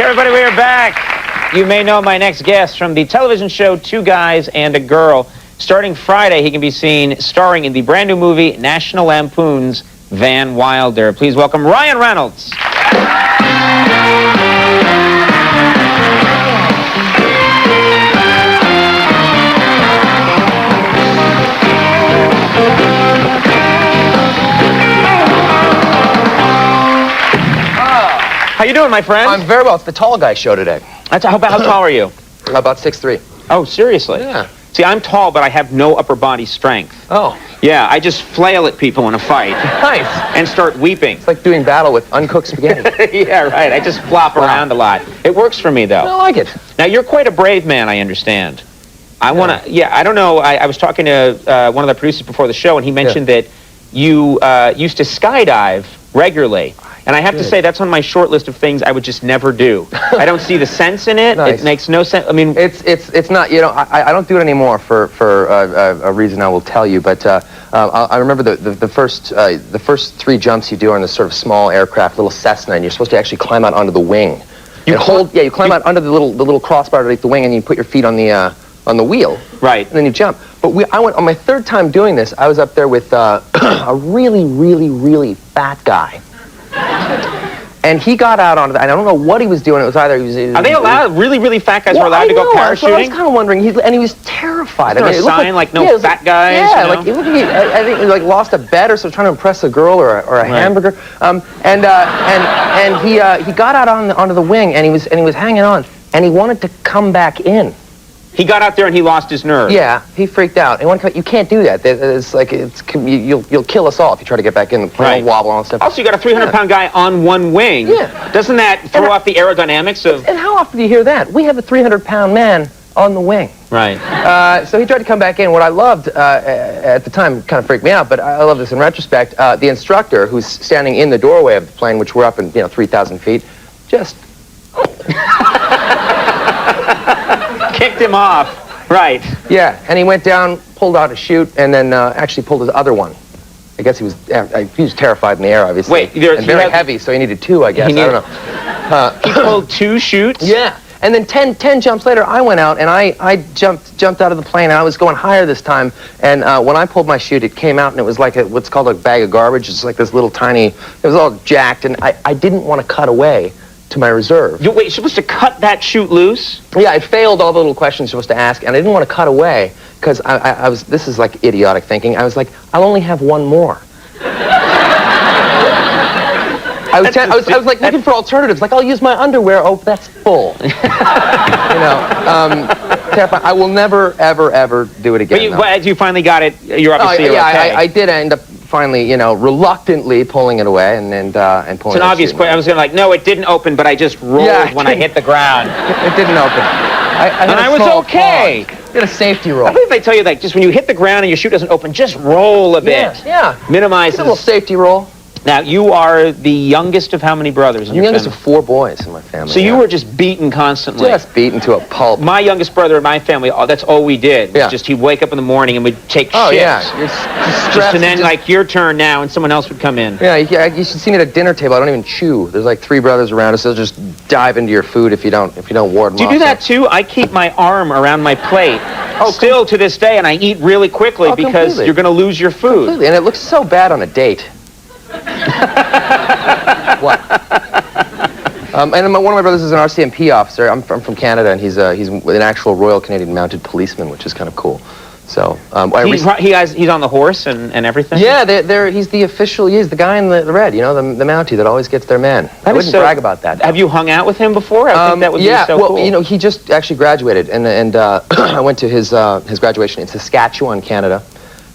everybody, we are back. You may know my next guest from the television show Two Guys and a Girl. Starting Friday, he can be seen starring in the brand new movie National Lampoon's Van Wilder. Please welcome Ryan Reynolds. How you doing, my friend? I'm very well. It's the tall guy show today. How tall are you? About 6'3". Oh, seriously? Yeah. See, I'm tall, but I have no upper body strength. Oh. Yeah, I just flail at people in a fight. Nice. And start weeping. It's like doing battle with uncooked spaghetti. Yeah, right. I just flop around a lot. It works for me, though. I like it. Now, you're quite a brave man, I understand. I don't know. I was talking to one of the producers before the show, and he mentioned that you used to skydive regularly. And I have to say, that's on my short list of things I would just never do. I don't see the sense in it. Nice. It makes no sense. I mean, it's not. You know, I don't do it anymore for a reason I will tell you. But I remember the first 3 jumps you do are in this sort of small aircraft, little Cessna, and you're supposed to actually climb out onto the wing. You climb out under the little crossbar underneath the wing, and you put your feet on the wheel. Right. And then you jump. But I went on my 3rd time doing this. I was up there with a really fat guy. And he got out onto I don't know what he was doing. It was either Are they allowed? Really fat guys are allowed to go parachuting? I was kind of wondering. And he was terrified. Is there a sign like no fat guys? Yeah, you know? I think he like lost a bet or so, trying to impress a girl or a hamburger. And he got out onto the wing, and he was hanging on, and he wanted to come back in. He got out there and he lost his nerve. Yeah, he freaked out. You can't do that. It's like you'll kill us all if you try to get back in. The plane will wobble and stuff. Also, you got a 300-pound guy on one wing. Yeah. Doesn't that throw off the aerodynamics of? And how often do you hear that? We have a 300-pound man on the wing. Right. So he tried to come back in. What I loved at the time kind of freaked me out, but I love this in retrospect. The instructor, who's standing in the doorway of the plane, which we're up in 3,000 feet, just. Kicked him off. Right. Yeah, and he went down, pulled out a chute, and then actually pulled his other one. I guess he was terrified in the air, obviously. Wait, and very heavy, so he needed 2, I guess. I don't know. He pulled 2 chutes? Yeah. And then 10 jumps later, I went out, and I jumped out of the plane, and I was going higher this time. And when I pulled my chute, it came out, and it was like what's called a bag of garbage. It's like this little tiny, it was all jacked, and I didn't want to cut away to my reserve. Wait, you're supposed to cut that chute loose? Yeah, I failed all the little questions you're supposed to ask, and I didn't want to cut away, because I was, this is like idiotic thinking, I was like, I'll only have 1 more. I was like looking for alternatives, like I'll use my underwear, oh, that's full. Terrifying. I will never, ever do it again. But you finally got it, you're obviously okay. I did end up finally, reluctantly pulling it away and pulling it. It's an obvious question. I was like, no, it didn't open, but I just rolled when I hit the ground. It didn't open. I was okay. Did a safety roll. I believe they tell you that just when you hit the ground and your chute doesn't open, just roll a bit. Yeah. Minimizes. A little safety roll. Now, you are the youngest of how many brothers in your family? I'm the youngest of 4 boys in my family. So you were just beaten constantly? Just beaten to a pulp. My youngest brother in my family, that's all we did. Yeah. Just he'd wake up in the morning and we'd take shifts. Oh, yeah. And then, like, your turn now, and someone else would come in. Yeah, you should see me at a dinner table. I don't even chew. There's like 3 brothers around us. They'll just dive into your food if you don't ward them off. Do you do that, too? I keep my arm around my plate. Still to this day, and I eat really quickly because you're going to lose your food. Completely. And it looks so bad on a date. What? And one of my brothers is an RCMP officer. I'm from Canada, and he's an actual Royal Canadian Mounted Policeman, which is kind of cool. So he's on the horse and everything. Yeah, he's the official. He's the guy in the red. You know, the Mountie that always gets their man. I wouldn't brag about that. Have you hung out with him before? I think that would be so cool. Yeah, well, he just actually graduated, and I went to his graduation in Saskatchewan, Canada,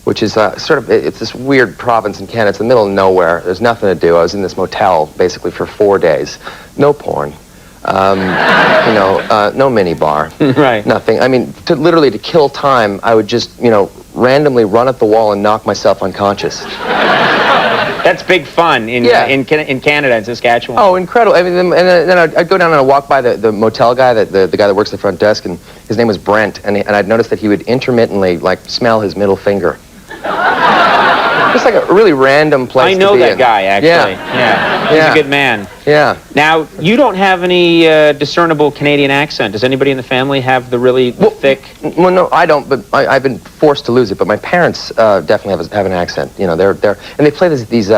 which is it's this weird province in Canada. It's the middle of nowhere. There's nothing to do. I was in this motel basically for 4 days. No porn. No mini bar. Right. Nothing. I mean, literally to kill time, I would just, randomly run at the wall and knock myself unconscious. That's big fun in Canada, in Saskatchewan. Oh, incredible. I mean, and then I'd go down and I'd walk by the motel guy, the guy that works the front desk, and his name was Brent, and I'd noticed that he would intermittently, like, smell his middle finger. Just like a really random place I know to be that in. guy, actually. Yeah. He's a good man. Yeah. Now, you don't have any discernible Canadian accent. Does anybody in the family have the really thick... Well, no, I don't, but I've been forced to lose it. But my parents definitely have an accent. You know, and they play these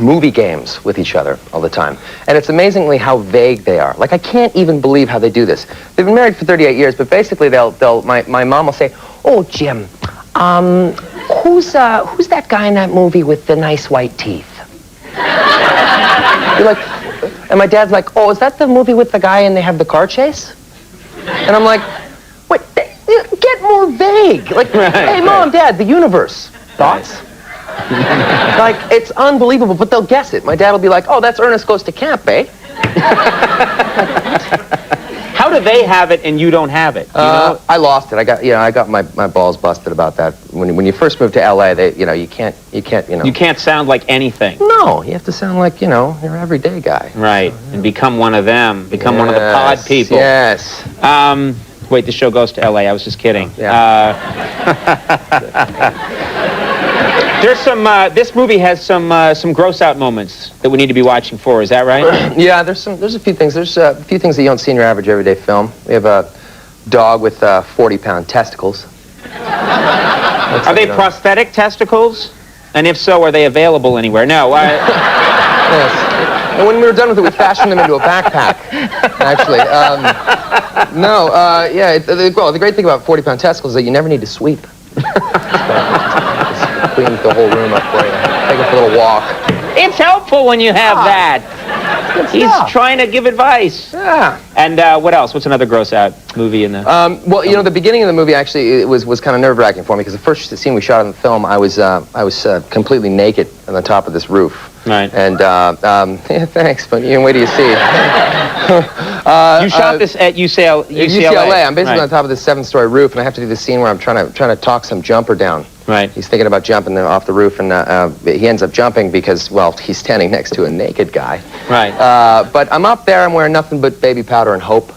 movie games with each other all the time. And it's amazingly how vague they are. Like, I can't even believe how they do this. They've been married for 38 years, but basically my mom will say, "Oh, Jim, who's that guy in that movie with the nice white teeth?" You're like, and my dad's like, "Oh, is that the movie with the guy and they have the car chase?" And I'm like, "Wait, get more vague." Like, "Hey, Mom, Dad, the universe. Thoughts?" Like, it's unbelievable, but they'll guess it. My dad will be like, "Oh, that's Ernest Goes to Camp, eh?" How do they have it and you don't have it? Do you know? I lost it. I got my balls busted about that. When you first move to LA, you can't. You can't sound like anything. No, you have to sound like, your everyday guy. Right, and become one of them. Become one of the pod people. Yes. Wait, the show goes to LA. I was just kidding. Yeah. There's some. This movie has some gross out moments that we need to be watching for. Is that right? Yeah, there's a few things. There's a few things that you don't see in your average everyday film. We have a dog with 40-pound testicles. Are they prosthetic testicles? And if so, are they available anywhere? No. Yes. And when we were done with it, we fashioned them into a backpack. Actually, well, the great thing about 40-pound testicles is that you never need to sweep. Just clean the whole room up for you. Take it for a little walk. It's helpful when you have that. He's trying to give advice. Yeah. And what else? What's another gross out movie in the... Well, the beginning of the movie actually it was kind of nerve-wracking for me because the first scene we shot in the film, I was completely naked on the top of this roof. Right. And yeah, thanks, but wait till you see. You shot this at UCLA. UCLA. I'm basically on top of this 7-story roof, and I have to do this scene where I'm trying to talk some jumper down. Right. He's thinking about jumping off the roof, and he ends up jumping because, well, he's standing next to a naked guy. Right. But I'm up there. I'm wearing nothing but baby powder and hope,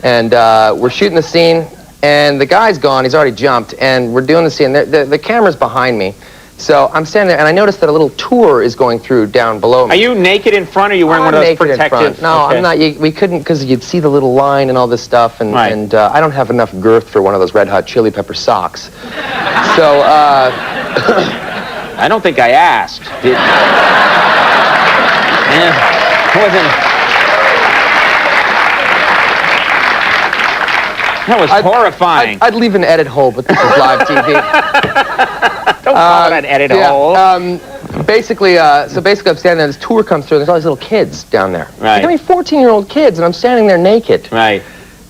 and we're shooting the scene, and the guy's gone. He's already jumped, and we're doing the scene. The camera's behind me. So I'm standing there, and I noticed that a little tour is going through down below me. Are you naked in front, or are you wearing one of those protective? No, okay. I'm not. We couldn't, because you'd see the little line and all this stuff, and, right. and I don't have enough girth for one of those Red Hot Chili Pepper socks. So, I don't think I asked. That was horrifying. I'd leave an edit hole, but this is live TV. Don't call it an edit hole. Basically, I'm standing there, this tour comes through, and there's all these little kids down there. Right. Like, 14-year-old kids, and I'm standing there naked. Right.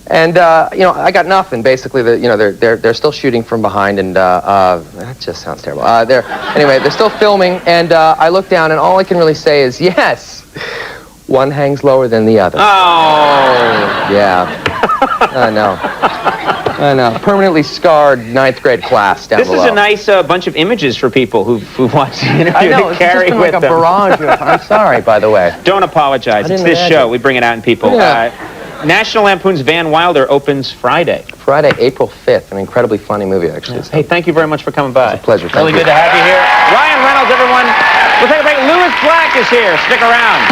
And, I got nothing. Basically, they're still shooting from behind, and, that just sounds terrible. Anyway, they're still filming, and, I look down, and all I can really say is, yes, one hangs lower than the other. Oh. Yeah. I know. Permanently scarred 9th grade class down below. This is a nice bunch of images for people who watch the interview I know, to carry it's just been with like them. a barrage of, I'm sorry, by the way. Don't apologize. It's this show. We bring it out in people. Yeah. National Lampoon's Van Wilder opens Friday. Friday, April 5th. An incredibly funny movie, actually. Yeah. Hey, thank you very much for coming by. It's a pleasure. Really good to have you here. Ryan Reynolds, everyone. We'll take a break. Louis Black is here. Stick around.